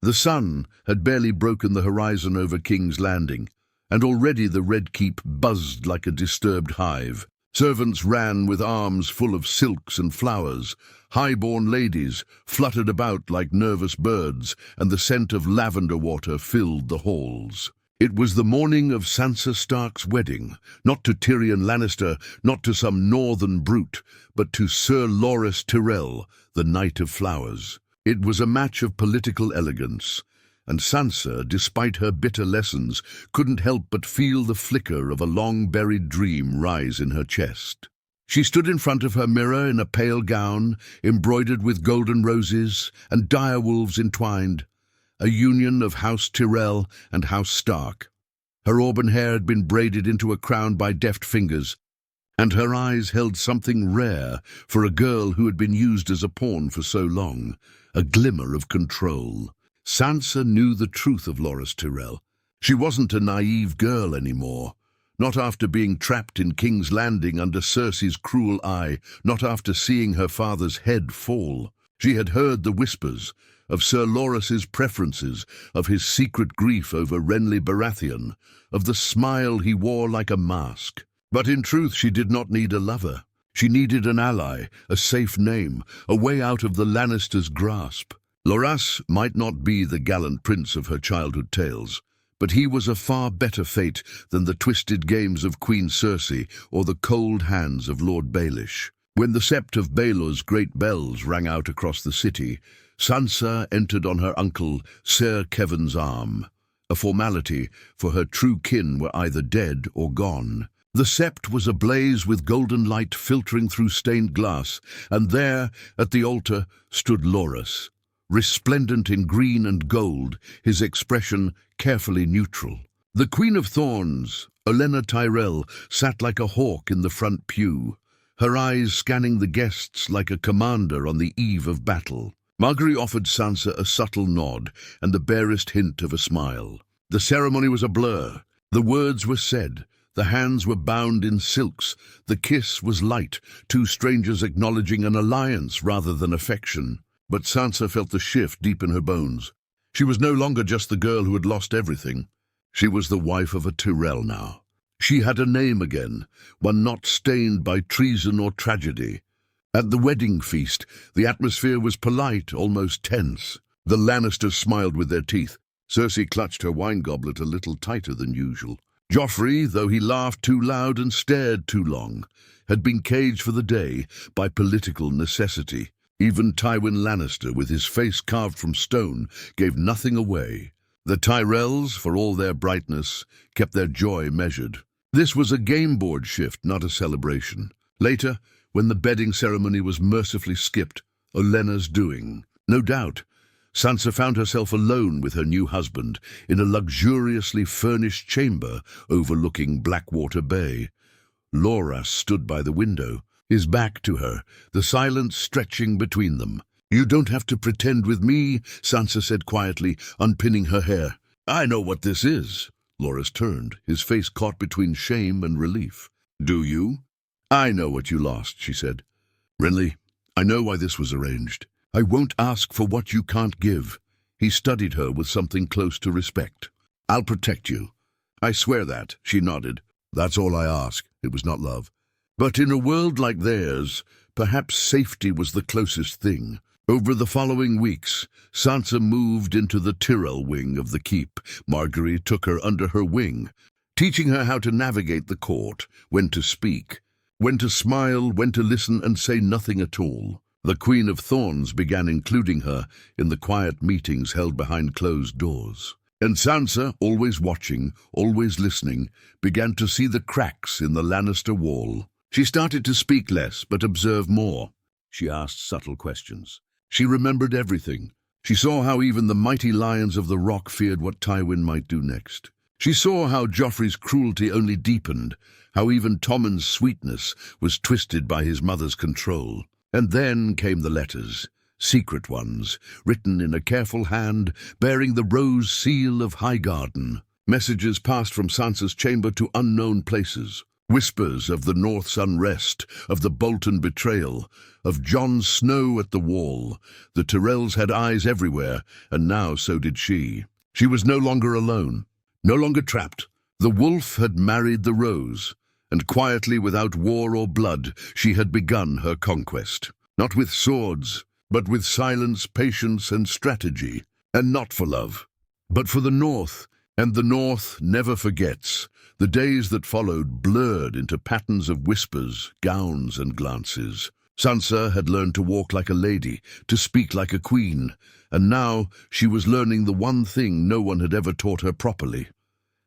The sun had barely broken the horizon over King's Landing, and already the Red Keep buzzed like a disturbed hive. Servants ran with arms full of silks and flowers. High-born ladies fluttered about like nervous birds, and the scent of lavender water filled the halls. It was the morning of Sansa Stark's wedding, not to Tyrion Lannister, not to some northern brute, but to Sir Loras Tyrell, the Knight of Flowers. It was a match of political elegance, and Sansa, despite her bitter lessons, couldn't help but feel the flicker of a long-buried dream rise in her chest. She stood in front of her mirror in a pale gown, embroidered with golden roses and direwolves entwined, a union of House Tyrell and House Stark. Her auburn hair had been braided into a crown by deft fingers, and her eyes held something rare for a girl who had been used as a pawn for so long, a glimmer of control. Sansa knew the truth of Loras Tyrell. She wasn't a naive girl anymore. Not after being trapped in King's Landing under Cersei's cruel eye, not after seeing her father's head fall. She had heard the whispers of Sir Loras's preferences, of his secret grief over Renly Baratheon, of the smile he wore like a mask. But in truth she did not need a lover. She needed an ally, a safe name, a way out of the Lannisters' grasp. Loras might not be the gallant prince of her childhood tales, but he was a far better fate than the twisted games of Queen Cersei or the cold hands of Lord Baelish. When the sept of Baelor's great bells rang out across the city, Sansa entered on her uncle Ser Kevan's arm, a formality, for her true kin were either dead or gone. The sept was ablaze with golden light filtering through stained glass, and there, at the altar, stood Loras, resplendent in green and gold, his expression carefully neutral. The Queen of Thorns, Olenna Tyrell, sat like a hawk in the front pew, her eyes scanning the guests like a commander on the eve of battle. Margaery offered Sansa a subtle nod and the barest hint of a smile. The ceremony was a blur. The words were said, the hands were bound in silks, the kiss was light, two strangers acknowledging an alliance rather than affection. But Sansa felt the shift deep in her bones. She was no longer just the girl who had lost everything. She was the wife of a Tyrell now. She had a name again, one not stained by treason or tragedy. At the wedding feast, the atmosphere was polite, almost tense. The Lannisters smiled with their teeth. Cersei clutched her wine goblet a little tighter than usual. Joffrey, though he laughed too loud and stared too long, had been caged for the day by political necessity. Even Tywin Lannister, with his face carved from stone, gave nothing away. The Tyrells, for all their brightness, kept their joy measured. This was a game board shift, not a celebration. Later, when the bedding ceremony was mercifully skipped, Olenna's doing. No doubt, Sansa found herself alone with her new husband in a luxuriously furnished chamber overlooking Blackwater Bay. Loras stood by the window, his back to her, the silence stretching between them. "You don't have to pretend with me," Sansa said quietly, unpinning her hair. "I know what this is." Loras turned, his face caught between shame and relief. "Do you?" "I know what you lost," she said. "Renly, I know why this was arranged. I won't ask for what you can't give." He studied her with something close to respect. "I'll protect you." "I swear that," she nodded. "That's all I ask." It was not love. But in a world like theirs, perhaps safety was the closest thing. Over the following weeks, Sansa moved into the Tyrell wing of the keep. Margaery took her under her wing, teaching her how to navigate the court, when to speak, when to smile, when to listen and say nothing at all. The Queen of Thorns began including her in the quiet meetings held behind closed doors. And Sansa, always watching, always listening, began to see the cracks in the Lannister wall. She started to speak less, but observe more. She asked subtle questions. She remembered everything. She saw how even the mighty lions of the rock feared what Tywin might do next. She saw how Joffrey's cruelty only deepened, how even Tommen's sweetness was twisted by his mother's control. And then came the letters, secret ones, written in a careful hand, bearing the rose seal of Highgarden. Messages passed from Sansa's chamber to unknown places. Whispers of the North's unrest, of the Bolton betrayal, of Jon Snow at the wall. The Tyrells had eyes everywhere, and now so did she. She was no longer alone, no longer trapped. The wolf had married the rose, and quietly, without war or blood, she had begun her conquest. Not with swords, but with silence, patience, and strategy. And not for love, but for the North. And the North never forgets. The days that followed blurred into patterns of whispers, gowns, and glances. Sansa had learned to walk like a lady, to speak like a queen, and now she was learning the one thing no one had ever taught her properly: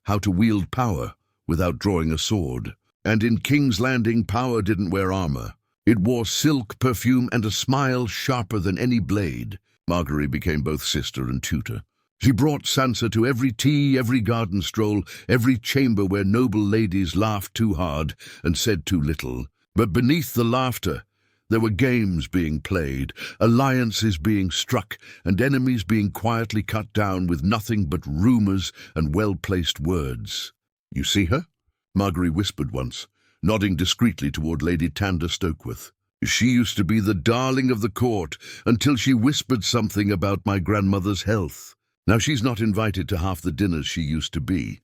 how to wield power without drawing a sword. And in King's Landing, power didn't wear armor. It wore silk, perfume, and a smile sharper than any blade. Margaery became both sister and tutor. She brought Sansa to every tea, every garden stroll, every chamber where noble ladies laughed too hard and said too little. But beneath the laughter, there were games being played, alliances being struck, and enemies being quietly cut down with nothing but rumors and well-placed words. "You see her?" Margaery whispered once, nodding discreetly toward Lady Tanda Stokeworth. "She used to be the darling of the court until she whispered something about my grandmother's health. Now she's not invited to half the dinners she used to be."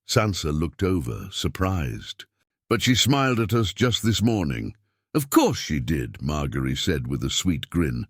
Sansa looked over, surprised. "But she smiled at us just this morning." "Of course she did," Margaery said with a sweet grin.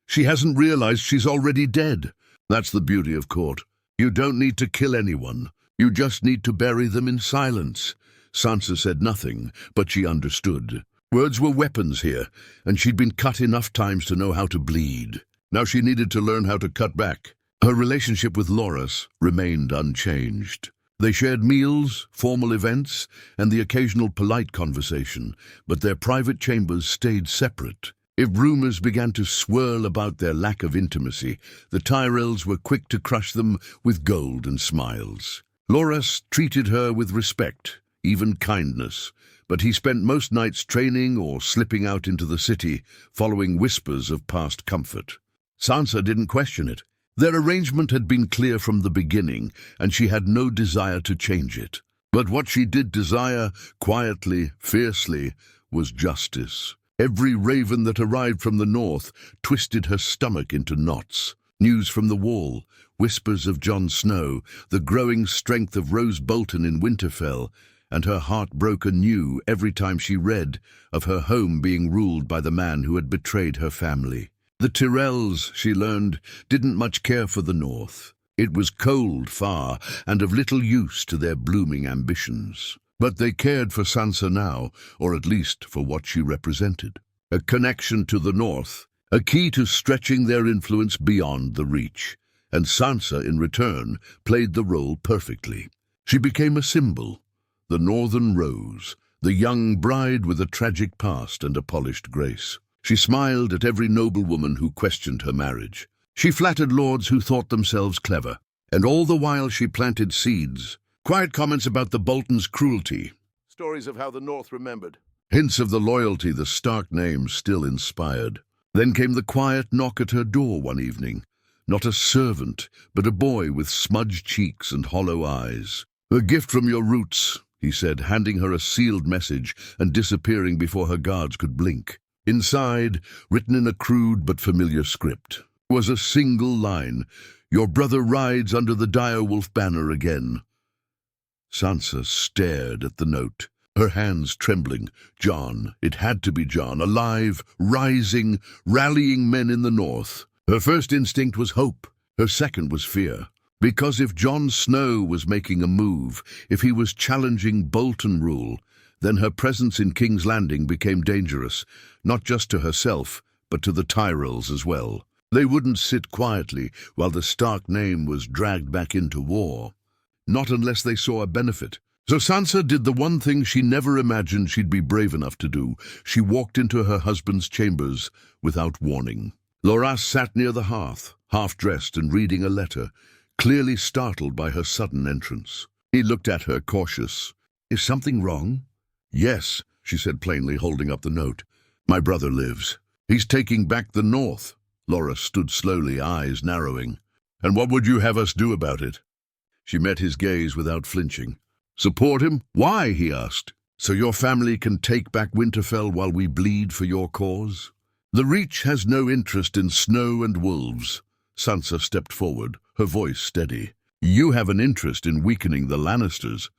"She hasn't realized she's already dead. That's the beauty of court. You don't need to kill anyone. You just need to bury them in silence." Sansa said nothing, but she understood. Words were weapons here, and she'd been cut enough times to know how to bleed. Now she needed to learn how to cut back. Her relationship with Loras remained unchanged. They shared meals, formal events, and the occasional polite conversation, but their private chambers stayed separate. If rumors began to swirl about their lack of intimacy, the Tyrells were quick to crush them with gold and smiles. Loras treated her with respect, even kindness, but he spent most nights training or slipping out into the city, following whispers of past comfort. Sansa didn't question it. Their arrangement had been clear from the beginning, and she had no desire to change it. But what she did desire, quietly, fiercely, was justice. Every raven that arrived from the north twisted her stomach into knots. News from the Wall, whispers of Jon Snow, the growing strength of Rose Bolton in Winterfell, and her heart broke anew every time she read of her home being ruled by the man who had betrayed her family. The Tyrells, she learned, didn't much care for the North. It was cold, far, and of little use to their blooming ambitions. But they cared for Sansa now, or at least for what she represented. A connection to the North, a key to stretching their influence beyond the Reach. And Sansa, in return, played the role perfectly. She became a symbol, the Northern Rose, the young bride with a tragic past and a polished grace. She smiled at every noblewoman who questioned her marriage. She flattered lords who thought themselves clever. And all the while she planted seeds. Quiet comments about the Boltons' cruelty. Stories of how the North remembered. Hints of the loyalty the Stark name still inspired. Then came the quiet knock at her door one evening. Not a servant, but a boy with smudged cheeks and hollow eyes. "A gift from your roots," he said, handing her a sealed message and disappearing before her guards could blink. Inside, written in a crude but familiar script, was a single line: "Your brother rides under the direwolf banner again." Sansa stared at the note, her hands trembling. Jon, it had to be Jon, alive, rising, rallying men in the North. Her first instinct was hope, her second was fear. Because if Jon Snow was making a move, if he was challenging Bolton rule, then her presence in King's Landing became dangerous, not just to herself, but to the Tyrells as well. They wouldn't sit quietly while the Stark name was dragged back into war. Not unless they saw a benefit. So Sansa did the one thing she never imagined she'd be brave enough to do. She walked into her husband's chambers without warning. Loras sat near the hearth, half-dressed and reading a letter, clearly startled by her sudden entrance. He looked at her, cautious. "Is something wrong?" "Yes," she said plainly, holding up the note. "My brother lives. He's taking back the North." Loras stood slowly, eyes narrowing. "And what would you have us do about it?" She met his gaze without flinching. "Support him?" "Why?" he asked. So your family can take back Winterfell while we bleed for your cause? The Reach has no interest in snow and wolves. Sansa stepped forward, her voice steady. You have an interest in weakening the Lannisters.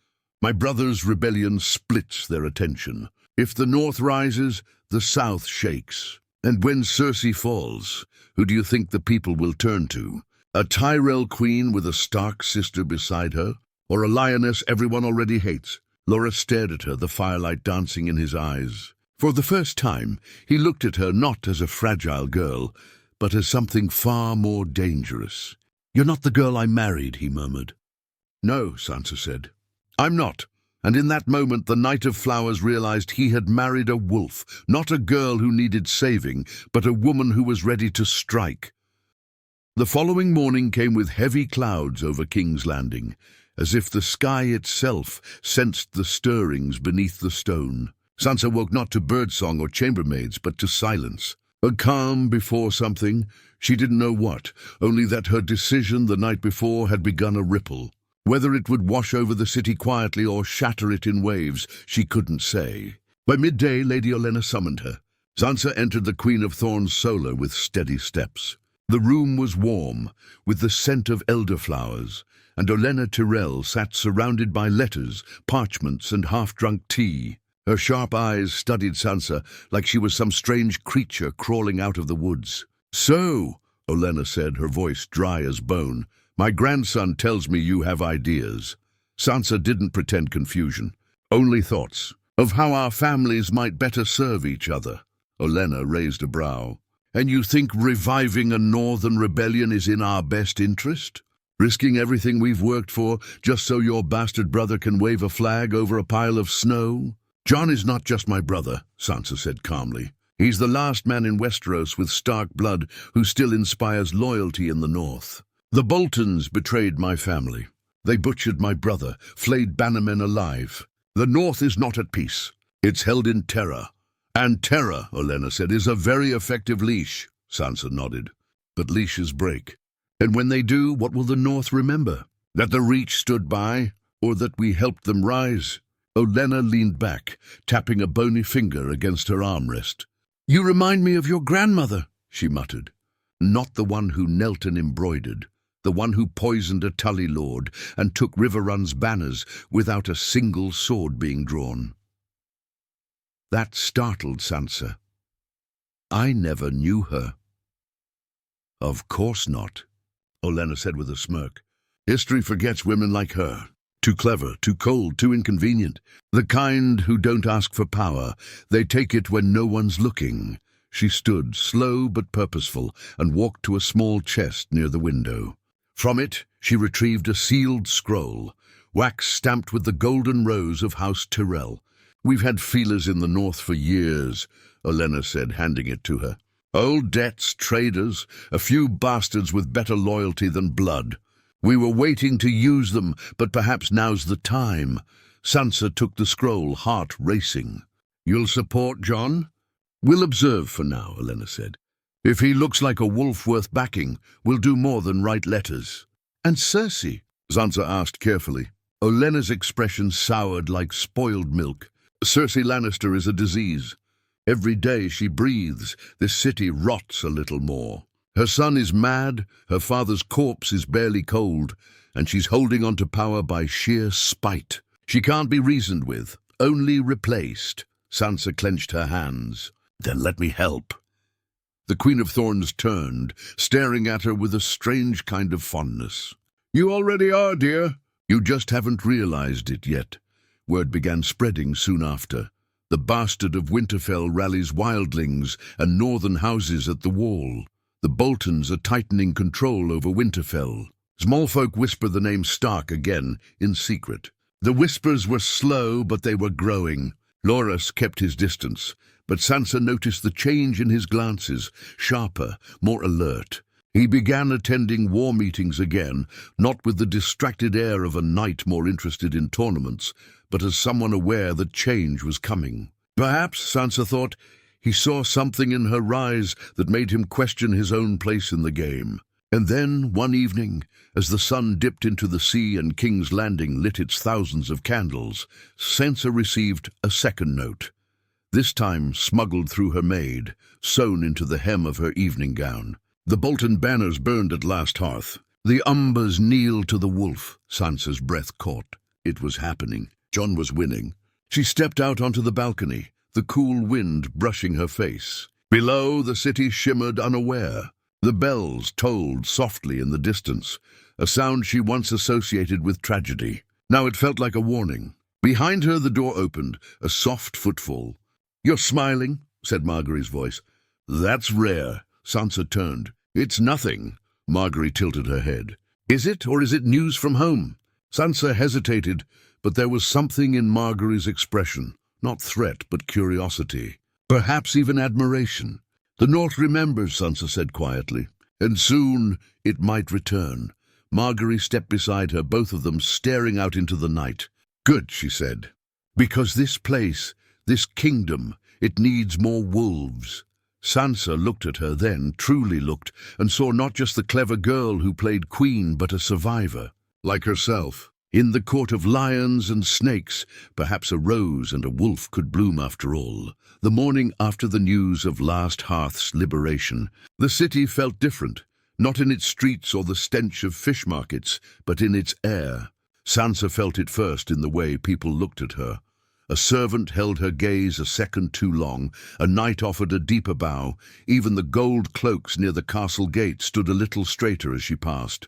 My brother's rebellion splits their attention. If the North rises, the South shakes. And when Cersei falls, who do you think the people will turn to? A Tyrell queen with a Stark sister beside her? Or a lioness everyone already hates? Loras stared at her, the firelight dancing in his eyes. For the first time, he looked at her not as a fragile girl, but as something far more dangerous. You're not the girl I married, he murmured. No, Sansa said. I'm not. And in that moment, the Knight of Flowers realized he had married a wolf, not a girl who needed saving, but a woman who was ready to strike. The following morning came with heavy clouds over King's Landing, as if the sky itself sensed the stirrings beneath the stone. Sansa woke not to birdsong or chambermaids, but to silence. A calm before something, she didn't know what, only that her decision the night before had begun a ripple. Whether it would wash over the city quietly or shatter it in waves, she couldn't say. By midday, Lady Olenna summoned her. Sansa entered the Queen of Thorns' solar with steady steps. The room was warm, with the scent of elderflowers, and Olenna Tyrell sat surrounded by letters, parchments, and half-drunk tea. Her sharp eyes studied Sansa like she was some strange creature crawling out of the woods. So, Olenna said, her voice dry as bone, my grandson tells me you have ideas. Sansa didn't pretend confusion, only thoughts of how our families might better serve each other. Olenna raised a brow. And you think reviving a northern rebellion is in our best interest? Risking everything we've worked for just so your bastard brother can wave a flag over a pile of snow? Jon is not just my brother, Sansa said calmly. He's the last man in Westeros with Stark blood who still inspires loyalty in the north. The Boltons betrayed my family. They butchered my brother, flayed bannermen alive. The north is not at peace. It's held in terror. And terror, Olenna said, is a very effective leash. Sansa nodded. But leashes break. And when they do, what will the north remember? That the Reach stood by, or that we helped them rise? Olenna leaned back, tapping a bony finger against her armrest. You remind me of your grandmother, she muttered. Not the one who knelt and embroidered, the one who poisoned a Tully lord and took Riverrun's banners without a single sword being drawn. That startled Sansa. I never knew her. Of course not, Olenna said with a smirk. History forgets women like her. Too clever, too cold, too inconvenient. The kind who don't ask for power. They take it when no one's looking. She stood, slow but purposeful, and walked to a small chest near the window. From it, she retrieved a sealed scroll, wax stamped with the golden rose of House Tyrell. We've had feelers in the north for years, Olenna said, handing it to her. Old debts, traders, a few bastards with better loyalty than blood. We were waiting to use them, but perhaps now's the time. Sansa took the scroll, heart racing. You'll support Jon? We'll observe for now, Olenna said. If he looks like a wolf worth backing, we'll do more than write letters. And Cersei? Sansa asked carefully. Olenna's expression soured like spoiled milk. Cersei Lannister is a disease. Every day she breathes, this city rots a little more. Her son is mad, her father's corpse is barely cold, and she's holding on to power by sheer spite. She can't be reasoned with, only replaced. Sansa clenched her hands. Then let me help. The Queen of Thorns turned, staring at her with a strange kind of fondness. You already are, dear. You just haven't realized it yet. Word began spreading soon after. The bastard of Winterfell rallies wildlings and northern houses at the wall. The Boltons are tightening control over Winterfell. Small folk whisper the name Stark again, in secret. The whispers were slow, but they were growing. Loras kept his distance, but Sansa noticed the change in his glances, sharper, more alert. He began attending war meetings again, not with the distracted air of a knight more interested in tournaments, but as someone aware that change was coming. Perhaps, Sansa thought, he saw something in her eyes that made him question his own place in the game. And then, one evening, as the sun dipped into the sea and King's Landing lit its thousands of candles, Sansa received a second note, this time smuggled through her maid, sewn into the hem of her evening gown. The Bolton banners burned at last hearth. The Umbers kneeled to the wolf. Sansa's breath caught. It was happening. Jon was winning. She stepped out onto the balcony, the cool wind brushing her face. Below, the city shimmered unaware. The bells tolled softly in the distance, a sound she once associated with tragedy. Now it felt like a warning. Behind her, the door opened, a soft footfall. "You're smiling," said Margaery's voice. "That's rare." Sansa turned. "It's nothing." Margaery tilted her head. "Is it, or is it news from home?" Sansa hesitated, but there was something in Margaery's expression, not threat but curiosity, perhaps even admiration. "The North remembers," Sansa said quietly, "and soon it might return." Margaery stepped beside her, both of them staring out into the night. "Good," she said, "because this place, this kingdom, it needs more wolves." Sansa looked at her then, truly looked, and saw not just the clever girl who played queen, but a survivor, like herself. In the court of lions and snakes, perhaps a rose and a wolf could bloom after all. The morning after the news of Last Hearth's liberation, the city felt different, not in its streets or the stench of fish markets, but in its air. Sansa felt it first in the way people looked at her. A servant held her gaze a second too long, a knight offered a deeper bow, even the gold cloaks near the castle gate stood a little straighter as she passed.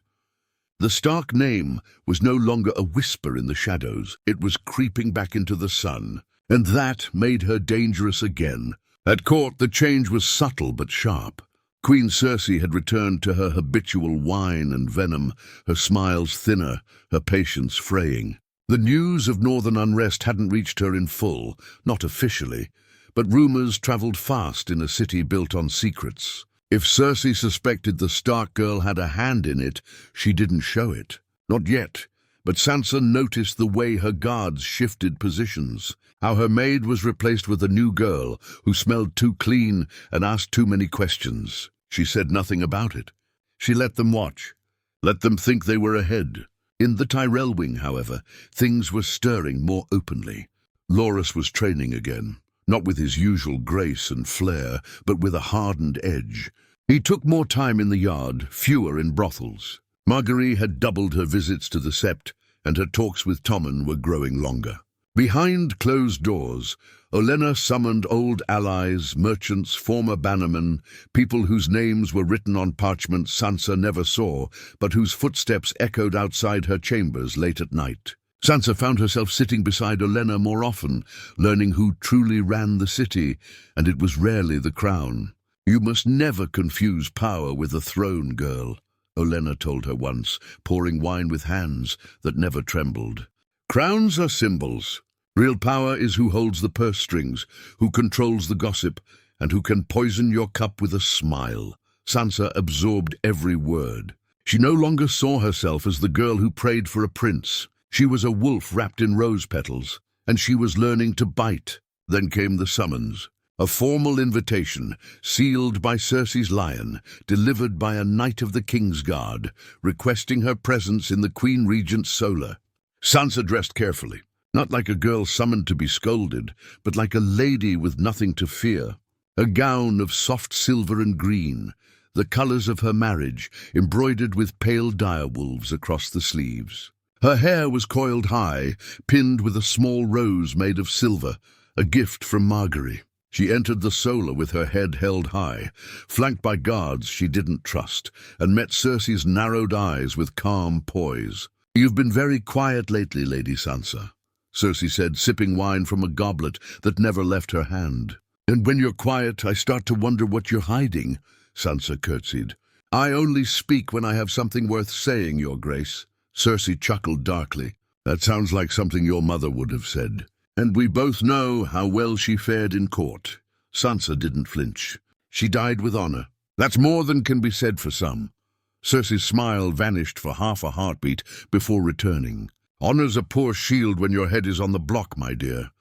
The Stark name was no longer a whisper in the shadows, it was creeping back into the sun, and that made her dangerous again. At court the change was subtle but sharp. Queen Cersei had returned to her habitual wine and venom, her smiles thinner, her patience fraying. The news of northern unrest hadn't reached her in full, not officially, but rumors traveled fast in a city built on secrets. If Cersei suspected the Stark girl had a hand in it, she didn't show it. Not yet, but Sansa noticed the way her guards shifted positions, how her maid was replaced with a new girl who smelled too clean and asked too many questions. She said nothing about it. She let them watch, let them think they were ahead. In the Tyrell wing, however, things were stirring more openly. Loras was training again, not with his usual grace and flair, but with a hardened edge. He took more time in the yard, fewer in brothels. Margaery had doubled her visits to the Sept, and her talks with Tommen were growing longer. Behind closed doors, Olenna summoned old allies, merchants, former bannermen, people whose names were written on parchment Sansa never saw, but whose footsteps echoed outside her chambers late at night. Sansa found herself sitting beside Olenna more often, learning who truly ran the city, and it was rarely the crown. "You must never confuse power with a throne, girl," Olenna told her once, pouring wine with hands that never trembled. "Crowns are symbols. Real power is who holds the purse strings, who controls the gossip, and who can poison your cup with a smile." Sansa absorbed every word. She no longer saw herself as the girl who prayed for a prince. She was a wolf wrapped in rose petals, and she was learning to bite. Then came the summons. A formal invitation, sealed by Cersei's lion, delivered by a knight of the King's Guard, requesting her presence in the Queen Regent's solar. Sansa dressed carefully, not like a girl summoned to be scolded, but like a lady with nothing to fear. A gown of soft silver and green, the colors of her marriage, embroidered with pale direwolves across the sleeves. Her hair was coiled high, pinned with a small rose made of silver, a gift from Margaery. She entered the solar with her head held high, flanked by guards she didn't trust, and met Cersei's narrowed eyes with calm poise. "You've been very quiet lately, Lady Sansa," Cersei said, sipping wine from a goblet that never left her hand. "And when you're quiet, I start to wonder what you're hiding," Sansa curtsied. "I only speak when I have something worth saying, Your Grace." Cersei chuckled darkly. "That sounds like something your mother would have said. And we both know how well she fared in court." Sansa didn't flinch. "She died with honor. That's more than can be said for some." Cersei's smile vanished for half a heartbeat before returning. "Honor's a poor shield when your head is on the block, my dear."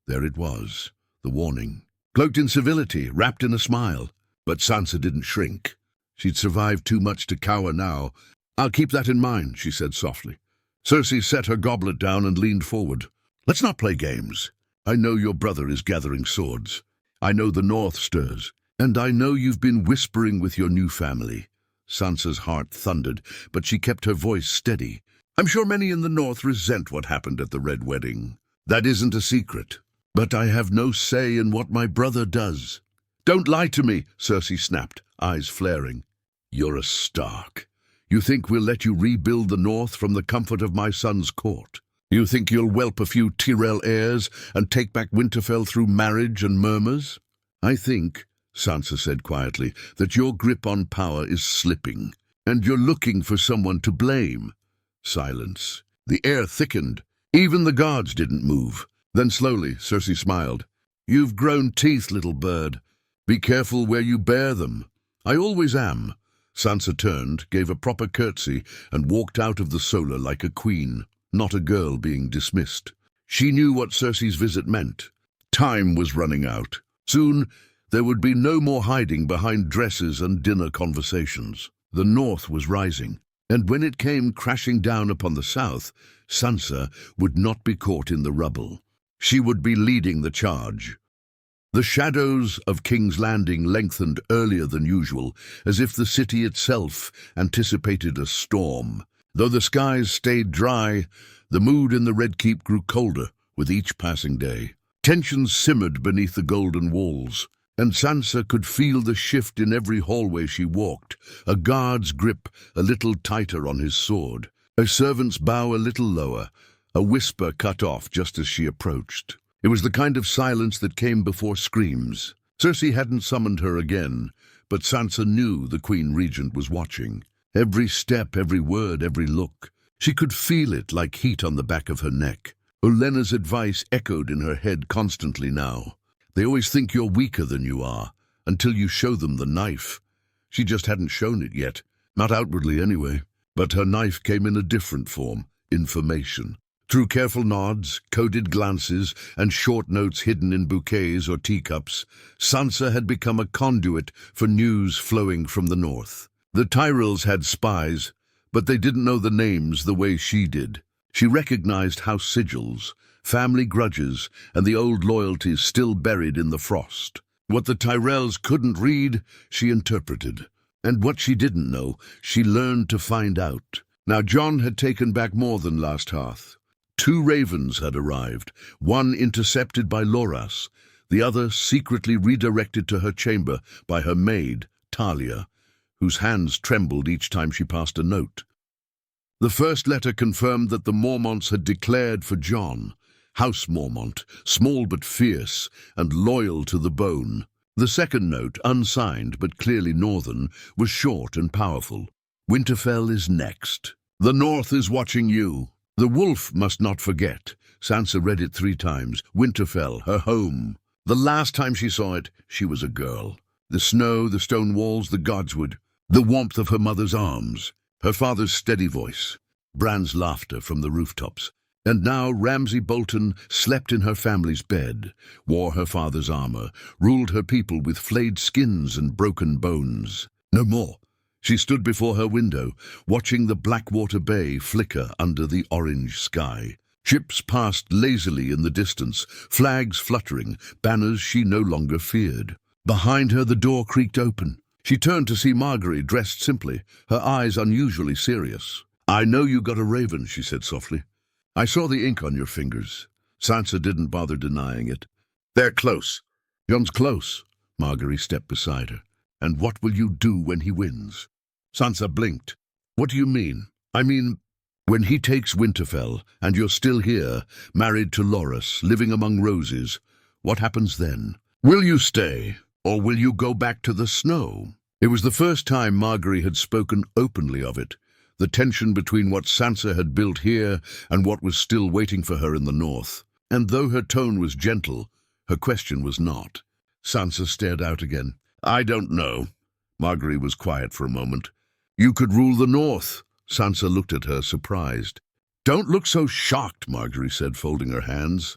There it was, the warning. Cloaked in civility, wrapped in a smile. But Sansa didn't shrink. She'd survived too much to cower now. "I'll keep that in mind," she said softly. Cersei set her goblet down and leaned forward. "Let's not play games. I know your brother is gathering swords. I know the North stirs. And I know you've been whispering with your new family." Sansa's heart thundered, but she kept her voice steady. "I'm sure many in the North resent what happened at the Red Wedding. That isn't a secret. But I have no say in what my brother does." "Don't lie to me," Cersei snapped, eyes flaring. "You're a Stark. You think we'll let you rebuild the North from the comfort of my son's court? You think you'll whelp a few Tyrell heirs and take back Winterfell through marriage and murmurs? I think," Sansa said quietly, "that your grip on power is slipping, and you're looking for someone to blame." Silence. The air thickened. Even the guards didn't move. Then slowly, Cersei smiled. "You've grown teeth, little bird. Be careful where you bear them." "I always am." Sansa turned, gave a proper curtsy, and walked out of the solar like a queen, not a girl being dismissed. She knew what Cersei's visit meant. Time was running out. Soon, there would be no more hiding behind dresses and dinner conversations. The North was rising, and when it came crashing down upon the South, Sansa would not be caught in the rubble. She would be leading the charge. The shadows of King's Landing lengthened earlier than usual, as if the city itself anticipated a storm. Though the skies stayed dry, the mood in the Red Keep grew colder with each passing day. Tensions simmered beneath the golden walls, and Sansa could feel the shift in every hallway she walked, a guard's grip a little tighter on his sword, a servant's bow a little lower, a whisper cut off just as she approached. It was the kind of silence that came before screams. Cersei hadn't summoned her again, but Sansa knew the Queen Regent was watching. Every step, every word, every look. She could feel it like heat on the back of her neck. Olenna's advice echoed in her head constantly now. "They always think you're weaker than you are, until you show them the knife." She just hadn't shown it yet, not outwardly anyway. But her knife came in a different form, information. Through careful nods, coded glances, and short notes hidden in bouquets or teacups, Sansa had become a conduit for news flowing from the North. The Tyrells had spies, but they didn't know the names the way she did. She recognized house sigils, family grudges, and the old loyalties still buried in the frost. What the Tyrells couldn't read, she interpreted. And what she didn't know, she learned to find out. Now Jon had taken back more than Last Hearth. 2 ravens had arrived, one intercepted by Loras, the other secretly redirected to her chamber by her maid, Talia, whose hands trembled each time she passed a note. The first letter confirmed that the Mormonts had declared for Jon, House Mormont, small but fierce, and loyal to the bone. The second note, unsigned but clearly northern, was short and powerful. "Winterfell is next. The North is watching you. The wolf must not forget." Sansa read it 3 times. Winterfell, her home. The last time she saw it, she was a girl. The snow, the stone walls, the godswood, the warmth of her mother's arms, her father's steady voice, Bran's laughter from the rooftops. And now Ramsay Bolton slept in her family's bed, wore her father's armor, ruled her people with flayed skins and broken bones. No more. She stood before her window, watching the Blackwater Bay flicker under the orange sky. Ships passed lazily in the distance, flags fluttering, banners she no longer feared. Behind her the door creaked open. She turned to see Margaery dressed simply, her eyes unusually serious. "I know you got a raven," she said softly. "I saw the ink on your fingers." Sansa didn't bother denying it. "They're close." "Jon's close." Margaery stepped beside her. "And what will you do when he wins?" Sansa blinked. "What do you mean?" "I mean, when he takes Winterfell, and you're still here, married to Loras, living among roses, what happens then? Will you stay, or will you go back to the snow?" It was the first time Margaery had spoken openly of it, the tension between what Sansa had built here and what was still waiting for her in the North. And though her tone was gentle, her question was not. Sansa stared out again. "I don't know." Margaery was quiet for a moment. "You could rule the North." Sansa looked at her, surprised. "Don't look so shocked," Margaery said, folding her hands.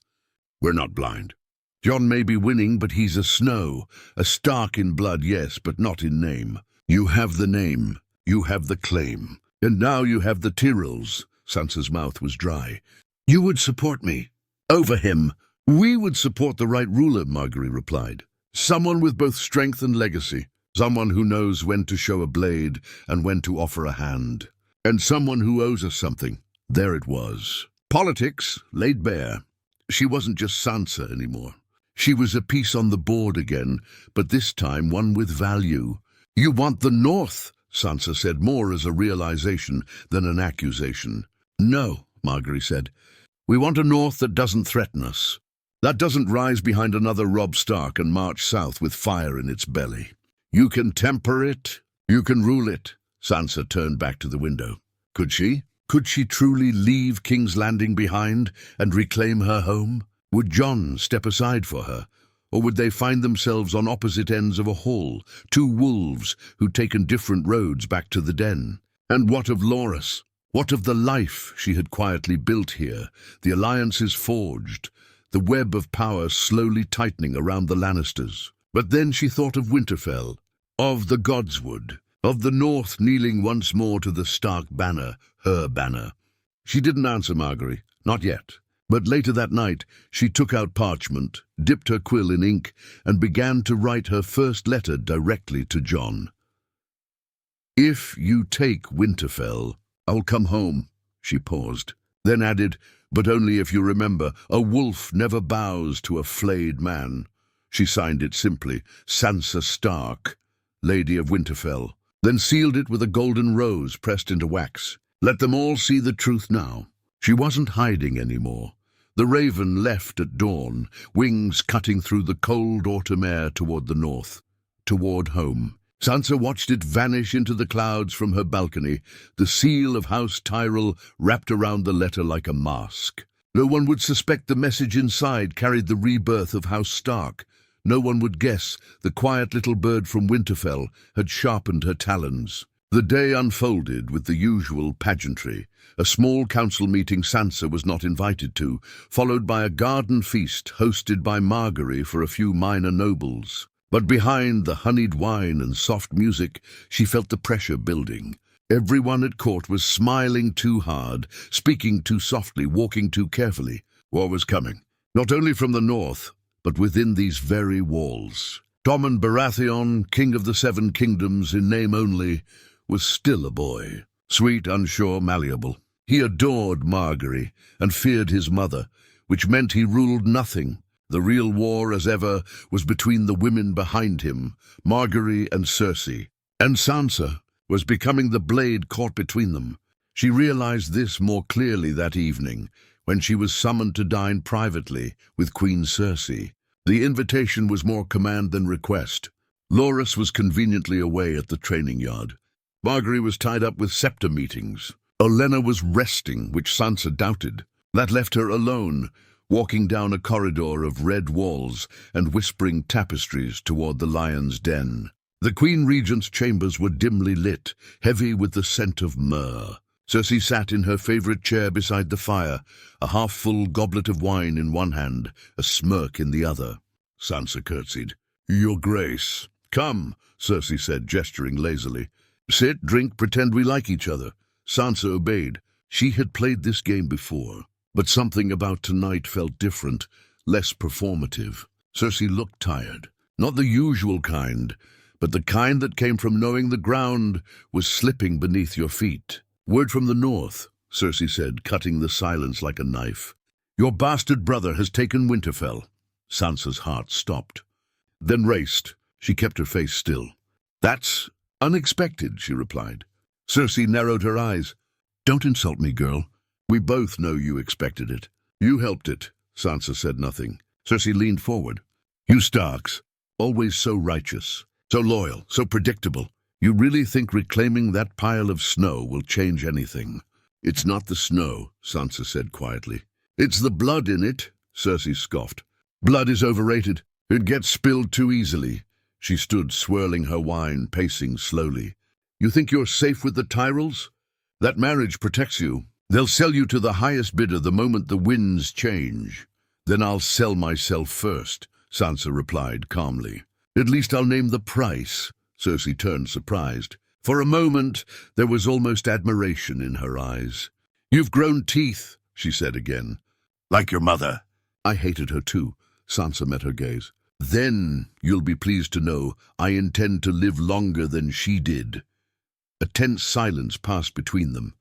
"We're not blind. Jon may be winning, but he's a Snow. A Stark in blood, yes, but not in name. You have the name, you have the claim, and now you have the Tyrells. Sansa's mouth was dry. You would support me. Over him. We would support the right ruler, Margaery replied. Someone with both strength and legacy. Someone who knows when to show a blade and when to offer a hand. And someone who owes us something. There it was. Politics laid bare. She wasn't just Sansa anymore. She was a piece on the board again, but this time one with value. You want the North, Sansa said, more as a realization than an accusation. No, Margaery said. We want a North that doesn't threaten us. That doesn't rise behind another Robb Stark and march south with fire in its belly. You can temper it, you can rule it. Sansa turned back to the window. Could she? Could she truly leave King's Landing behind and reclaim her home? Would Jon step aside for her? Or would they find themselves on opposite ends of a hall, two wolves who'd taken different roads back to the den? And what of Loras? What of the life she had quietly built here, the alliances forged, the web of power slowly tightening around the Lannisters? But then she thought of Winterfell, of the Godswood, of the North kneeling once more to the Stark banner, her banner. She didn't answer Margaery, not yet. But later that night, she took out parchment, dipped her quill in ink, and began to write her first letter directly to Jon. If you take Winterfell, I'll come home, she paused, then added, but only if you remember, a wolf never bows to a flayed man. She signed it simply, Sansa Stark, Lady of Winterfell, then sealed it with a golden rose pressed into wax. Let them all see the truth now. She wasn't hiding anymore. The raven left at dawn, wings cutting through the cold autumn air toward the north, toward home. Sansa watched it vanish into the clouds from her balcony, the seal of House Tyrell wrapped around the letter like a mask. No one would suspect the message inside carried the rebirth of House Stark. No one would guess the quiet little bird from Winterfell had sharpened her talons. The day unfolded with the usual pageantry. A small council meeting Sansa was not invited to, followed by a garden feast hosted by Margaery for a few minor nobles. But behind the honeyed wine and soft music, she felt the pressure building. Everyone at court was smiling too hard, speaking too softly, walking too carefully. War was coming, not only from the north, but within these very walls. Tommen Baratheon, king of the Seven Kingdoms in name only, was still a boy, sweet, unsure, malleable. He adored Margaery and feared his mother, which meant he ruled nothing. The real war, as ever, was between the women behind him, Margaery and Cersei. And Sansa was becoming the blade caught between them. She realized this more clearly that evening, when she was summoned to dine privately with Queen Cersei. The invitation was more command than request. Loras was conveniently away at the training yard. Margaery was tied up with scepter meetings. Olenna was resting, which Sansa doubted. That left her alone, walking down a corridor of red walls and whispering tapestries toward the lion's den. The Queen Regent's chambers were dimly lit, heavy with the scent of myrrh. Cersei sat in her favorite chair beside the fire, a half-full goblet of wine in one hand, a smirk in the other. Sansa curtsied. "Your Grace." "Come," Cersei said, gesturing lazily. "Sit, drink, pretend we like each other." Sansa obeyed. She had played this game before, but something about tonight felt different, less performative. Cersei looked tired. Not the usual kind, but the kind that came from knowing the ground was slipping beneath your feet. "Word from the north," Cersei said, cutting the silence like a knife. "Your bastard brother has taken Winterfell." Sansa's heart stopped, then raced. She kept her face still. "That's unexpected," she replied. Cersei narrowed her eyes. "Don't insult me, girl. We both know you expected it." "You helped it." Sansa said nothing. Cersei leaned forward. "You Starks, always so righteous, so loyal, so predictable. You really think reclaiming that pile of snow will change anything?" "It's not the snow," Sansa said quietly. "It's the blood in it," Cersei scoffed. "Blood is overrated. It gets spilled too easily." She stood swirling her wine, pacing slowly. "You think you're safe with the Tyrells? That marriage protects you. They'll sell you to the highest bidder the moment the winds change." "Then I'll sell myself first," Sansa replied calmly. "At least I'll name the price," Cersei turned surprised. For a moment, there was almost admiration in her eyes. "You've grown teeth," she said again. "Like your mother." "I hated her too." Sansa met her gaze. "Then, you'll be pleased to know, I intend to live longer than she did." A tense silence passed between them.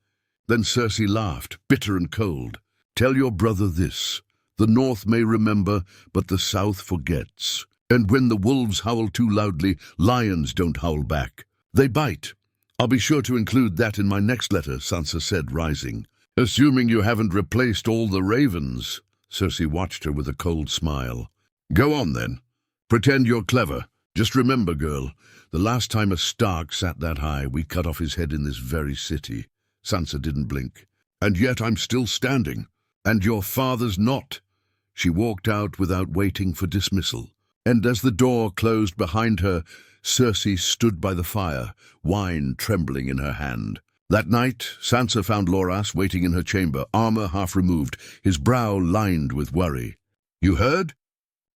Then Cersei laughed, bitter and cold. "Tell your brother this. The North may remember, but the South forgets. And when the wolves howl too loudly, lions don't howl back. They bite. I'll be sure to include that in my next letter," Sansa said, rising. "Assuming you haven't replaced all the ravens." Cersei watched her with a cold smile. "Go on, then. Pretend you're clever. Just remember, girl, the last time a Stark sat that high, we cut off his head in this very city." Sansa didn't blink. "And yet I'm still standing. And your father's not." She walked out without waiting for dismissal. And as the door closed behind her, Cersei stood by the fire, wine trembling in her hand. That night, Sansa found Loras waiting in her chamber, armor half removed, his brow lined with worry. "You heard?"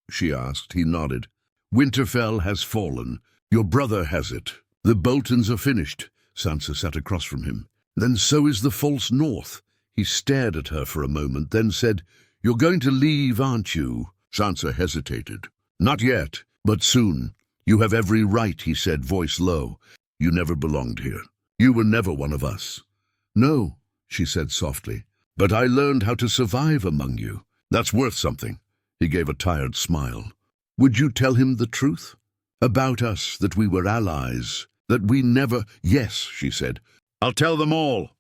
she asked. He nodded. "Winterfell has fallen. Your brother has it. The Boltons are finished." Sansa sat across from him. "Then so is the false North." He stared at her for a moment, then said, "You're going to leave, aren't you?" Sansa hesitated. "Not yet, but soon. You have every right," he said, voice low. "You never belonged here. You were never one of us." "No," she said softly, "but I learned how to survive among you. That's worth something." He gave a tired smile. "Would you tell him the truth? About us, that we were allies, that we never—" "Yes," she said. "I'll tell them all.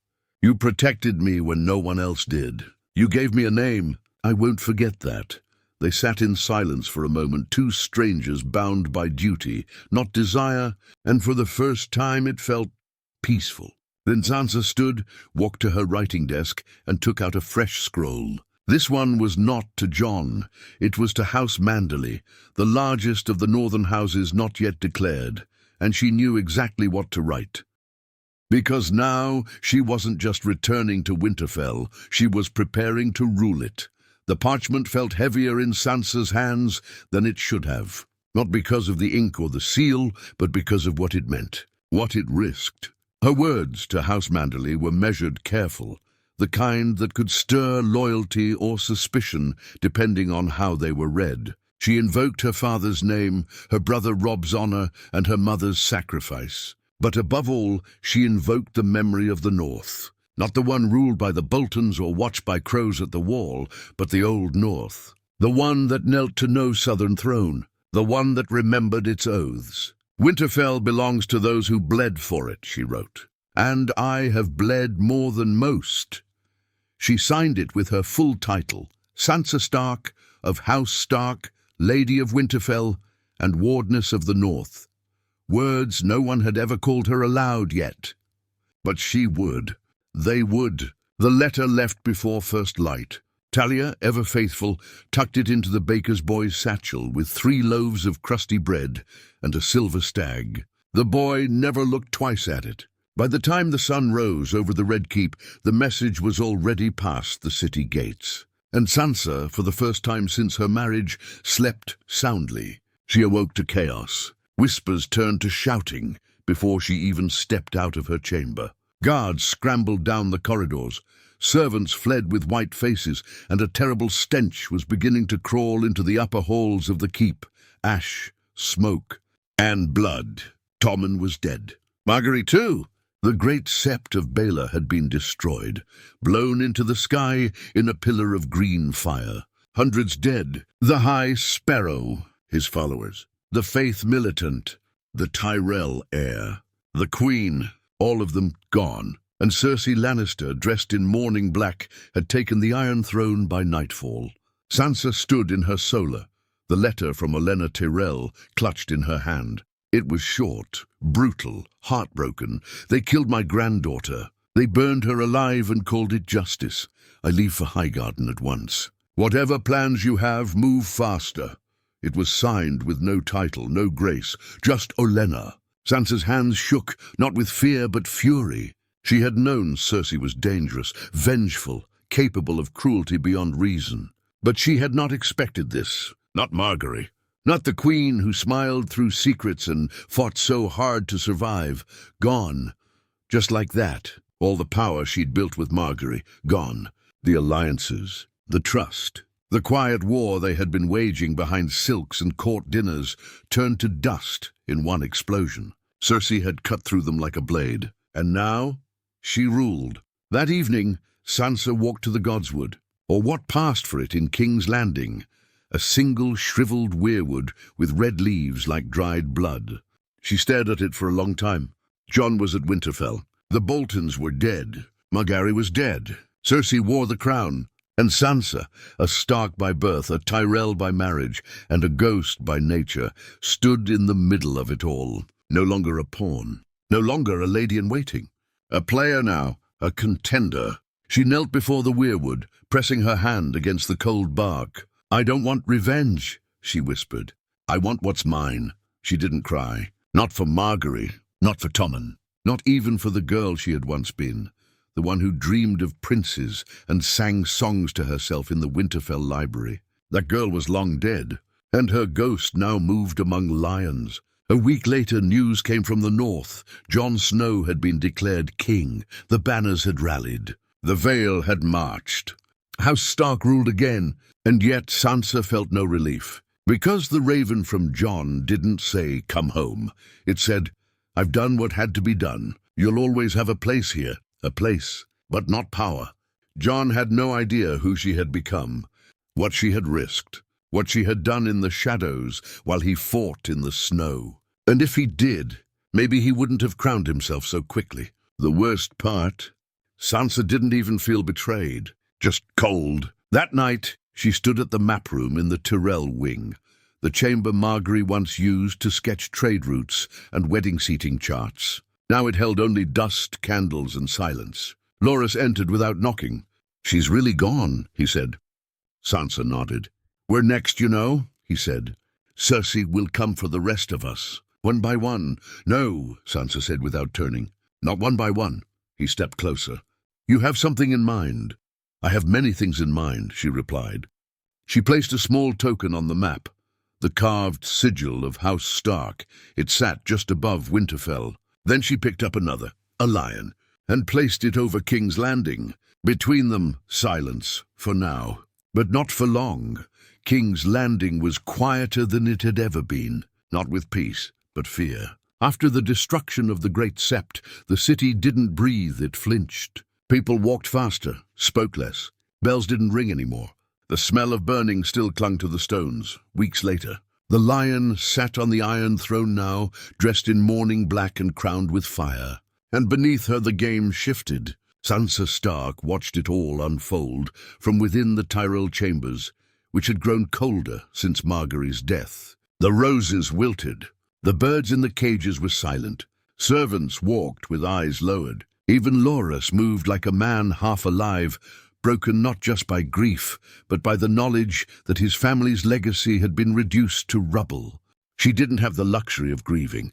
You protected me when no one else did. You gave me a name. I won't forget that." They sat in silence for a moment, two strangers bound by duty, not desire, and for the first time it felt peaceful. Then Sansa stood, walked to her writing desk, and took out a fresh scroll. This one was not to Jon. It was to House Manderley, the largest of the northern houses not yet declared, and she knew exactly what to write. Because now she wasn't just returning to Winterfell, she was preparing to rule it. The parchment felt heavier in Sansa's hands than it should have, not because of the ink or the seal, but because of what it meant, what it risked. Her words to House Manderley were measured, careful, the kind that could stir loyalty or suspicion depending on how they were read. She invoked her father's name, her brother Robb's honor, and her mother's sacrifice. But above all, she invoked the memory of the North. Not the one ruled by the Boltons or watched by crows at the wall, but the old North. The one that knelt to no southern throne. The one that remembered its oaths. "Winterfell belongs to those who bled for it," she wrote. "And I have bled more than most." She signed it with her full title, Sansa Stark, of House Stark, Lady of Winterfell, and Wardness of the North. Words no one had ever called her aloud yet. But she would. They would. The letter left before first light. Talia, ever faithful, tucked it into the baker's boy's satchel with 3 loaves of crusty bread and a silver stag. The boy never looked twice at it. By the time the sun rose over the Red Keep, the message was already past the city gates. And Sansa, for the first time since her marriage, slept soundly. She awoke to chaos. Whispers turned to shouting before she even stepped out of her chamber. Guards scrambled down the corridors. Servants fled with white faces, and a terrible stench was beginning to crawl into the upper halls of the keep. Ash, smoke, and blood. Tommen was dead. Margaery too. The great sept of Baelor had been destroyed, blown into the sky in a pillar of green fire. Hundreds dead. The High Sparrow, his followers. The Faith Militant, the Tyrell heir. The Queen, all of them gone. And Cersei Lannister, dressed in mourning black, had taken the Iron Throne by nightfall. Sansa stood in her solar, the letter from Olenna Tyrell clutched in her hand. It was short, brutal, heartbroken. "They killed my granddaughter. They burned her alive and called it justice. I leave for Highgarden at once. Whatever plans you have, move faster." It was signed with no title, no grace, just Olenna. Sansa's hands shook, not with fear but fury. She had known Cersei was dangerous, vengeful, capable of cruelty beyond reason. But she had not expected this. Not Margaery. Not the queen who smiled through secrets and fought so hard to survive. Gone. Just like that. All the power she'd built with Margaery. Gone. The alliances. The trust. The quiet war they had been waging behind silks and court dinners turned to dust in one explosion. Cersei had cut through them like a blade. And now, she ruled. That evening, Sansa walked to the Godswood, or what passed for it in King's Landing, a single shriveled weirwood with red leaves like dried blood. She stared at it for a long time. Jon was at Winterfell. The Boltons were dead. Margaery was dead. Cersei wore the crown. And Sansa, a Stark by birth, a Tyrell by marriage, and a ghost by nature, stood in the middle of it all. No longer a pawn. No longer a lady-in-waiting. A player now, a contender. She knelt before the weirwood, pressing her hand against the cold bark. "I don't want revenge," she whispered. "I want what's mine." She didn't cry. Not for Margaery, not for Tommen, not even for the girl she had once been, the one who dreamed of princes and sang songs to herself in the Winterfell library. That girl was long dead, and her ghost now moved among lions. A week later, news came from the north. Jon Snow had been declared king. The banners had rallied. The Vale had marched. House Stark ruled again, and yet Sansa felt no relief. Because the raven from Jon didn't say, "Come home." It said, "I've done what had to be done. You'll always have a place here. A place, but not power." Jon had no idea who she had become, what she had risked, what she had done in the shadows while he fought in the snow. And if he did, maybe he wouldn't have crowned himself so quickly. The worst part, Sansa didn't even feel betrayed, just cold. That night, she stood at the map room in the Tyrell wing, the chamber Margaery once used to sketch trade routes and wedding seating charts. Now it held only dust, candles, and silence. Loras entered without knocking. "She's really gone," he said. Sansa nodded. "We're next, you know," he said. "Cersei will come for the rest of us, one by one." "No," Sansa said without turning. "Not one by one." He stepped closer. "You have something in mind." "I have many things in mind," she replied. She placed a small token on the map, the carved sigil of House Stark. It sat just above Winterfell. Then she picked up another, a lion, and placed it over King's Landing. Between them, silence, for now. But not for long. King's Landing was quieter than it had ever been, not with peace, but fear. After the destruction of the Great Sept, the city didn't breathe, it flinched. People walked faster, spoke less. Bells didn't ring anymore. The smell of burning still clung to the stones, weeks later. The lion sat on the Iron Throne now, dressed in mourning black and crowned with fire. And beneath her the game shifted. Sansa Stark watched it all unfold from within the Tyrell chambers, which had grown colder since Margaery's death. The roses wilted. The birds in the cages were silent. Servants walked with eyes lowered. Even Loras moved like a man half alive, broken not just by grief, but by the knowledge that his family's legacy had been reduced to rubble. She didn't have the luxury of grieving.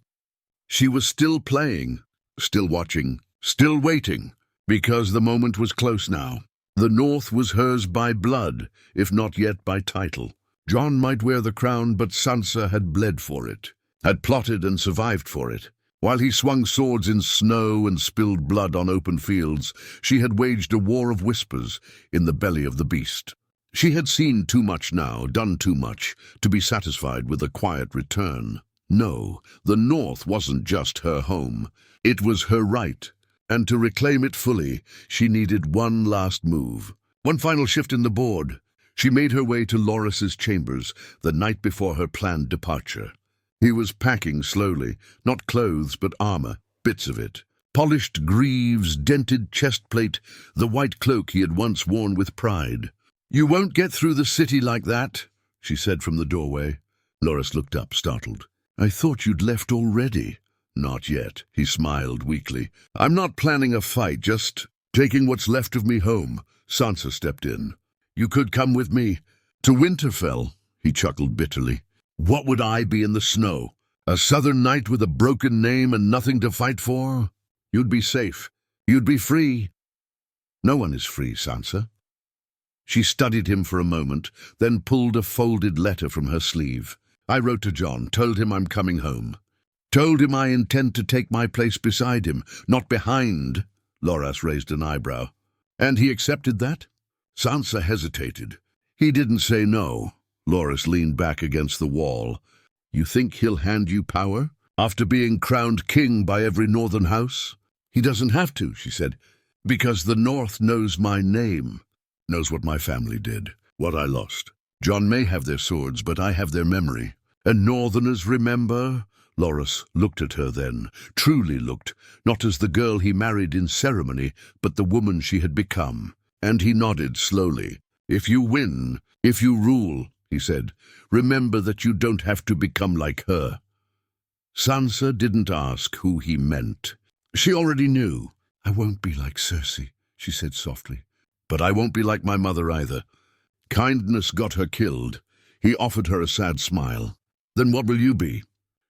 She was still playing, still watching, still waiting, because the moment was close now. The North was hers by blood, if not yet by title. Jon might wear the crown, but Sansa had bled for it, had plotted and survived for it. While he swung swords in snow and spilled blood on open fields, she had waged a war of whispers in the belly of the beast. She had seen too much now, done too much, to be satisfied with a quiet return. No, the North wasn't just her home. It was her right, and to reclaim it fully, she needed one last move. One final shift in the board. She made her way to Loras's chambers the night before her planned departure. He was packing slowly, not clothes but armor, bits of it. Polished greaves, dented chestplate, the white cloak he had once worn with pride. "You won't get through the city like that," she said from the doorway. Loras looked up, startled. "I thought you'd left already." "Not yet," he smiled weakly. "I'm not planning a fight, just taking what's left of me home." Sansa stepped in. "You could come with me to Winterfell," he chuckled bitterly. "What would I be in the snow? A southern knight with a broken name and nothing to fight for? You'd be safe. You'd be free." "No one is free, Sansa." She studied him for a moment, then pulled a folded letter from her sleeve. I wrote to John, told him I'm coming home. Told him I intend to take my place beside him, not behind. Loras raised an eyebrow. And he accepted that? Sansa hesitated. He didn't say no. Loras leaned back against the wall. You think he'll hand you power? After being crowned king by every northern house? He doesn't have to, she said, because the North knows my name, knows what my family did, what I lost. John may have their swords, but I have their memory. And Northerners remember? Loras looked at her then, truly looked, not as the girl he married in ceremony, but the woman she had become. And he nodded slowly. If you win, if you rule, he said, remember that you don't have to become like her. Sansa didn't ask who he meant. She already knew. I won't be like Cersei, she said softly. But I won't be like my mother either. Kindness got her killed. He offered her a sad smile. Then what will you be?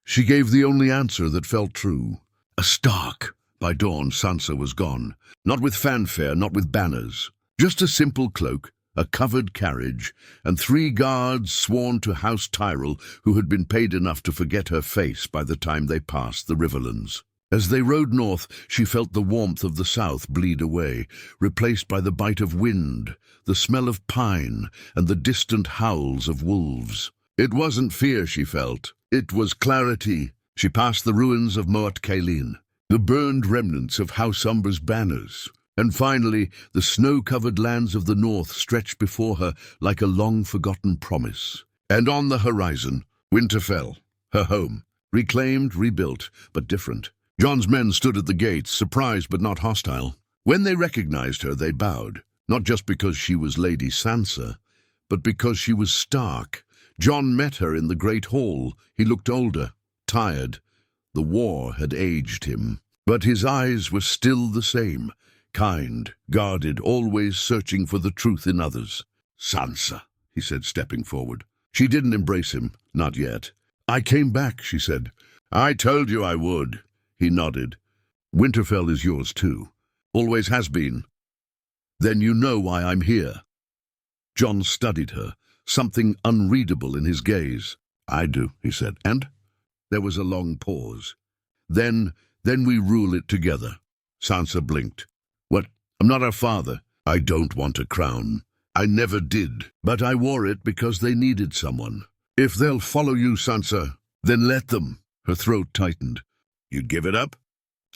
She gave the only answer that felt true. A Stark. By dawn, Sansa was gone. Not with fanfare, not with banners. Just a simple cloak, a covered carriage, and 3 guards sworn to House Tyrell who had been paid enough to forget her face by the time they passed the Riverlands. As they rode north, she felt the warmth of the south bleed away, replaced by the bite of wind, the smell of pine, and the distant howls of wolves. It wasn't fear she felt. It was clarity. She passed the ruins of Moat Cailin, the burned remnants of House Umber's banners, and finally the snow-covered lands of the north stretched before her like a long-forgotten promise. And on the horizon, Winterfell, her home, reclaimed, rebuilt, but different. Jon's men stood at the gates, surprised but not hostile. When they recognized her, they bowed, not just because she was Lady Sansa, but because she was Stark. Jon met her in the great hall. He looked older, tired. The war had aged him, but his eyes were still the same, kind, guarded, always searching for the truth in others. Sansa, he said, stepping forward. She didn't embrace him, not yet. I came back, she said. I told you I would. He nodded. Winterfell is yours too. Always has been. Then you know why I'm here. Jon studied her, something unreadable in his gaze. I do, he said. And? There was a long pause. Then we rule it together. Sansa blinked. What? I'm not her father. I don't want a crown. I never did. But I wore it because they needed someone. If they'll follow you, Sansa, then let them. Her throat tightened. You'd give it up?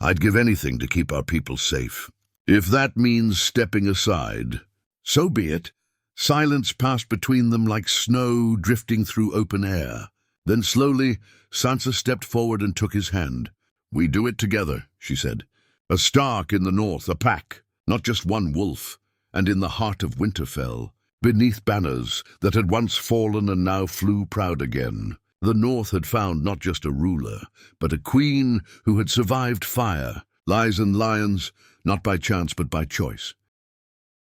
I'd give anything to keep our people safe. If that means stepping aside, so be it. Silence passed between them like snow drifting through open air. Then slowly, Sansa stepped forward and took his hand. We do it together, she said. A Stark in the north, a pack, not just one wolf. And in the heart of Winterfell, beneath banners that had once fallen and now flew proud again, the North had found not just a ruler, but a queen who had survived fire, lies and lions, not by chance but by choice.